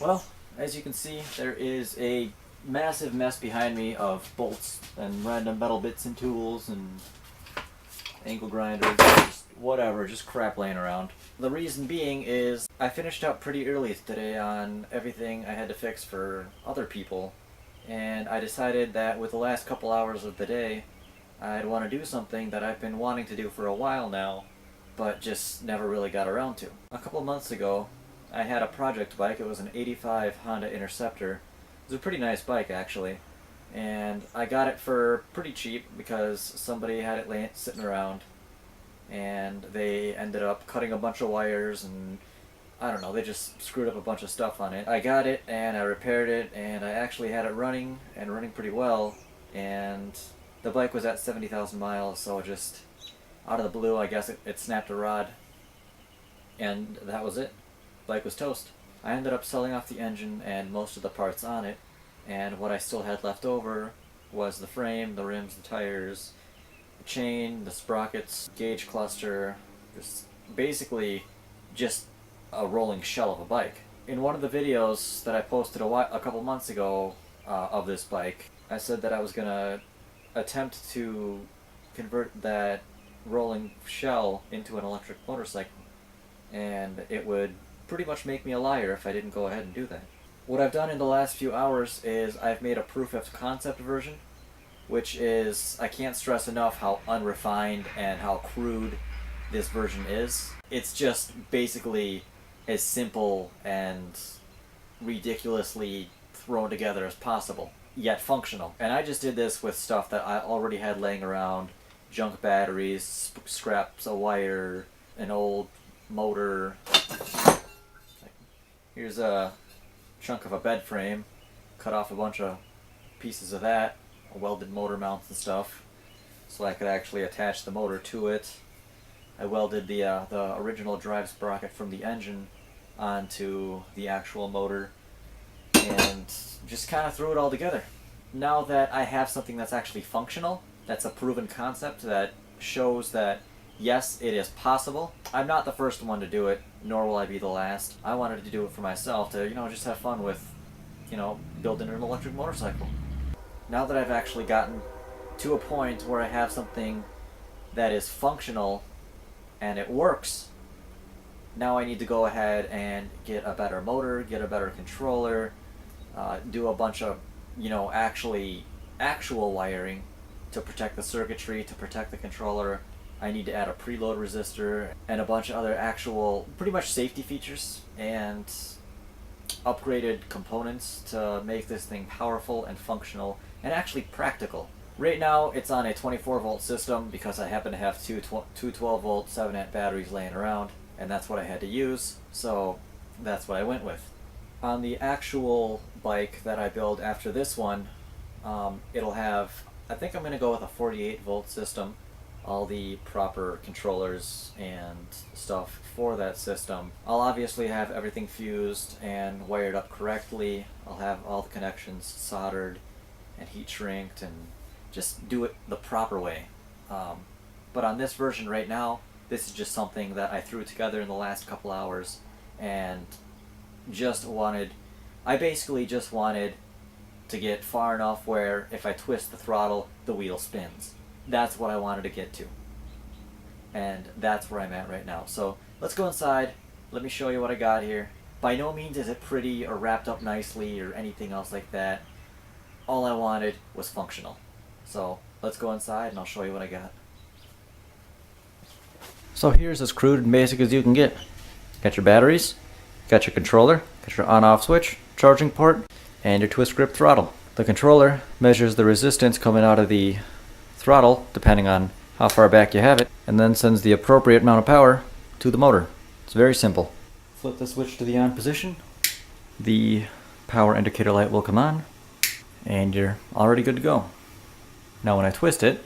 Well, as you can see, there is a massive mess behind me of bolts and random metal bits and tools and angle grinders, just whatever, just crap laying around. The reason being is I finished up pretty early today on everything I had to fix for other people, and I decided that with the last couple hours of the day, I'd want to do something that I've been wanting to do for a while now, but just never really got around to. A couple of months ago, I had a project bike. It was an '85 Honda Interceptor. It was a pretty nice bike, actually, and I got it for pretty cheap because somebody had it sitting around, and they ended up cutting a bunch of wires, and I don't know, they just screwed up a bunch of stuff on it. I got it and I repaired it, and I actually had it running and running pretty well, and the bike was at 70,000 miles, so just out of the blue, I guess it snapped a rod, and that was it. Bike was toast. I ended up selling off the engine and most of the parts on it, and what I still had left over was the frame, the rims, the tires, the chain, the sprockets, gauge cluster, just basically just a rolling shell of a bike. In one of the videos that I posted a couple months ago of this bike, I said that I was going to attempt to convert that rolling shell into an electric motorcycle, and it would pretty much make me a liar if I didn't go ahead and do that. What I've done in the last few hours is I've made a proof of concept version, which is, I can't stress enough how unrefined and how crude this version is. It's just basically as simple and ridiculously thrown together as possible, yet functional. And I just did this with stuff that I already had laying around: junk batteries, scraps of wire, an old motor. Here's a chunk of a bed frame, cut off a bunch of pieces of that, welded motor mounts and stuff, so I could actually attach the motor to it. I welded the original drive sprocket from the engine onto the actual motor, and just kind of threw it all together. Now that I have something that's actually functional, that's a proven concept that shows that yes, it is possible. I'm not the first one to do it, nor will I be the last. I wanted to do it for myself to, just have fun with, building an electric motorcycle. Now that I've actually gotten to a point where I have something that is functional and it works, now I need to go ahead and get a better motor, get a better controller, do a bunch of, actual wiring to protect the circuitry, to protect the controller. I need to add a preload resistor and a bunch of other actual, pretty much safety features and upgraded components to make this thing powerful and functional and actually practical. Right now it's on a 24-volt system because I happen to have two 12-volt 7-amp batteries laying around, and that's what I had to use, so that's what I went with. On the actual bike that I build after this one, it'll have, I think I'm going to go with a 48-volt system, all the proper controllers and stuff for that system. I'll obviously have everything fused and wired up correctly. I'll have all the connections soldered and heat shrinked and just do it the proper way. But on this version right now, this is just something that I threw together in the last couple hours and I basically just wanted to get far enough where if I twist the throttle, the wheel spins. That's what I wanted to get to, and that's where I'm at right now. So let's go inside, let me show you what I got here. By no means is it pretty or wrapped up nicely or anything else like that. All I wanted was functional. So let's go inside and I'll show you what I got. So here's as crude and basic as you can get. Got your batteries, got your controller, got your on-off switch, charging port, and your twist grip throttle. The controller measures the resistance coming out of the throttle, depending on how far back you have it, and then sends the appropriate amount of power to the motor. It's very simple. Flip the switch to the on position, the power indicator light will come on, and you're already good to go. Now when I twist it,